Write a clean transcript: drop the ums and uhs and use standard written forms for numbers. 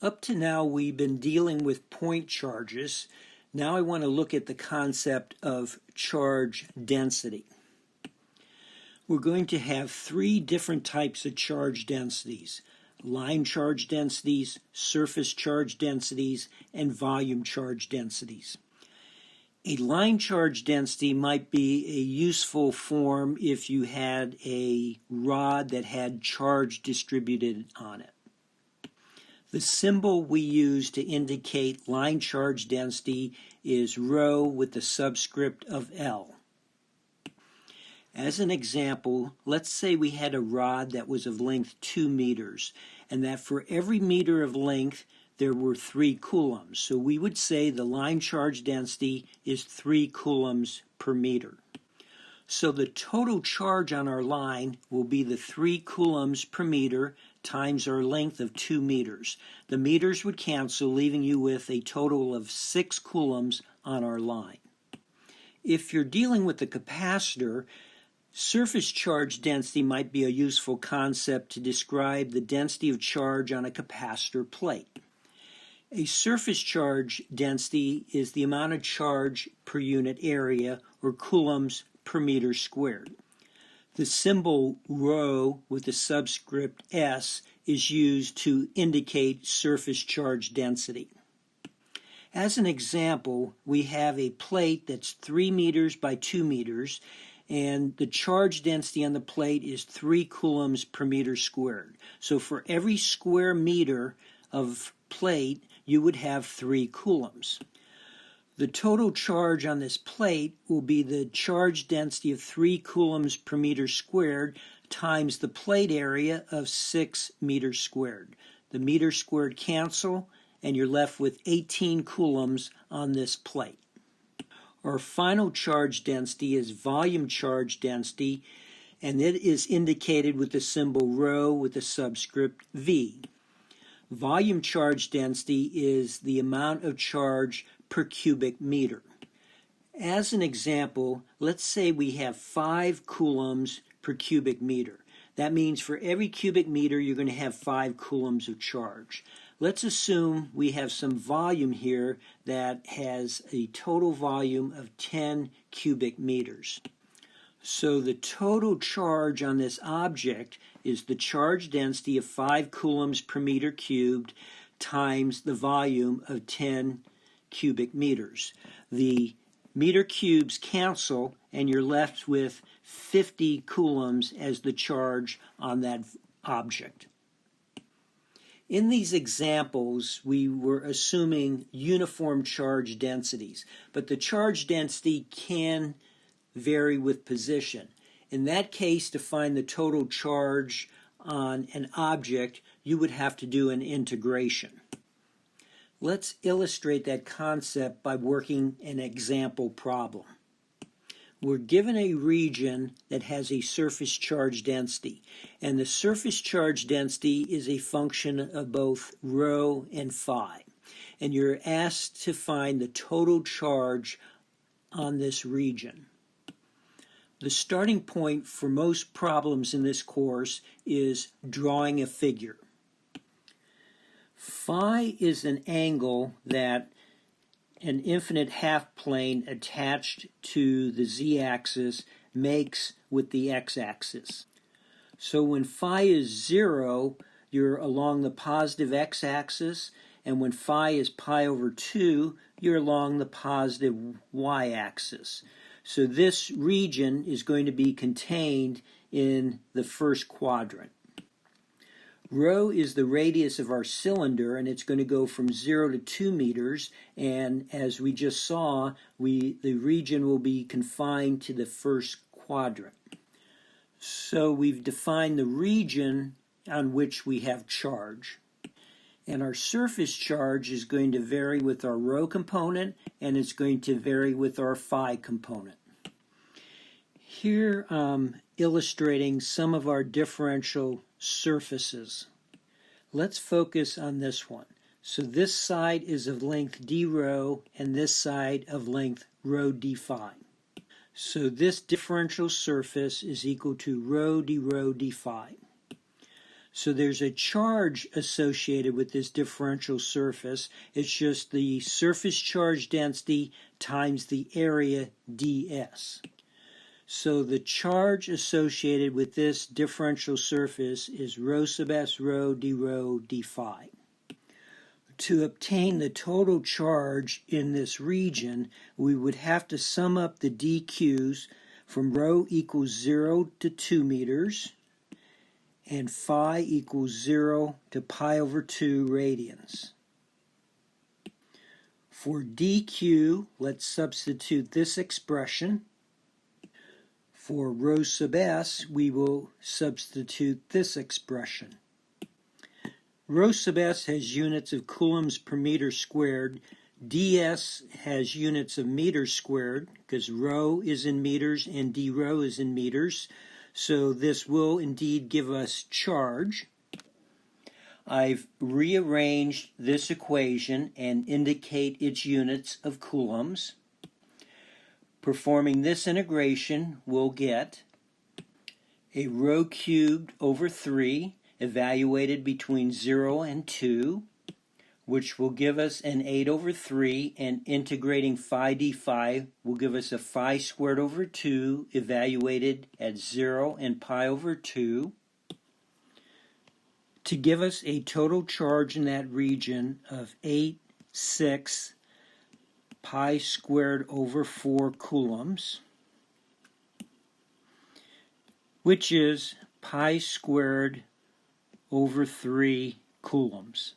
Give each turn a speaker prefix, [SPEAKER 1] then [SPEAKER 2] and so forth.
[SPEAKER 1] Up to now, we've been dealing with point charges. Now I want to look at the concept of charge density. We're going to have three different types of charge densities: line charge densities, surface charge densities, and volume charge densities. A line charge density might be a useful form if you had a rod that had charge distributed on it. The symbol we use to indicate line charge density is rho with the subscript of L. As an example, let's say we had a rod that was of length 2 meters, and that for every meter of length there were 3 coulombs. So we would say the line charge density is 3 coulombs per meter. So the total charge on our line will be the 3 coulombs per meter times our length of 2 meters. The meters would cancel, leaving you with a total of 6 coulombs on our line. If you're dealing with the capacitor, surface charge density might be a useful concept to describe the density of charge on a capacitor plate. A surface charge density is the amount of charge per unit area, or coulombs per meter squared. The symbol rho with the subscript S is used to indicate surface charge density. As an example, we have a plate that's 3 meters by 2 meters, and the charge density on the plate is 3 coulombs per meter squared. So for every square meter of plate, you would have 3 coulombs. The total charge on this plate will be the charge density of 3 coulombs per meter squared times the plate area of 6 meters squared. The meters squared cancel, and you're left with 18 coulombs on this plate. Our final charge density is volume charge density, and it is indicated with the symbol rho with the subscript V. Volume charge density is the amount of charge per cubic meter. As an example, let's say we have 5 coulombs per cubic meter. That means for every cubic meter you're going to have 5 coulombs of charge. Let's assume we have some volume here that has a total volume of 10 cubic meters. So the total charge on this object is the charge density of 5 coulombs per meter cubed times the volume of 10 cubic meters. The meter cubes cancel, and you're left with 50 coulombs as the charge on that object. In these examples, we were assuming uniform charge densities, but the charge density can vary with position. In that case, to find the total charge on an object, you would have to do an integration. Let's illustrate that concept by working an example problem. We're given a region that has a surface charge density, and the surface charge density is a function of both rho and phi. And you're asked to find the total charge on this region. The starting point for most problems in this course is drawing a figure. Phi is an angle that an infinite half-plane attached to the z-axis makes with the x-axis. So when phi is 0, you're along the positive x-axis, and when phi is pi over 2, you're along the positive y-axis. So this region is going to be contained in the first quadrant. Rho is the radius of our cylinder, and it's going to go from 0 to 2 meters, and as we just saw, the region will be confined to the first quadrant. So we've defined the region on which we have charge. And our surface charge is going to vary with our rho component, and it's going to vary with our phi component. Here illustrating some of our differential surfaces. Let's focus on this one. So this side is of length d rho, and this side of length rho d phi. So this differential surface is equal to rho d phi. So there's a charge associated with this differential surface. It's just the surface charge density times the area ds. So the charge associated with this differential surface is rho sub s rho d phi. To obtain the total charge in this region, we would have to sum up the dq's from rho equals 0 to 2 meters and phi equals 0 to pi over 2 radians. For dq, let's substitute this expression. For rho sub s, we will substitute this expression. Rho sub s has units of coulombs per meter squared. ds has units of meters squared because rho is in meters and d rho is in meters. So this will indeed give us charge. I've rearranged this equation and indicate its units of coulombs. Performing this integration, we'll get a rho cubed over 3 evaluated between 0 and 2, which will give us an 8 over 3, and integrating phi d phi will give us a phi squared over 2 evaluated at 0 and pi over 2, to give us a total charge in that region of 8, 6, pi squared over 4 coulombs, which is pi squared over 3 coulombs.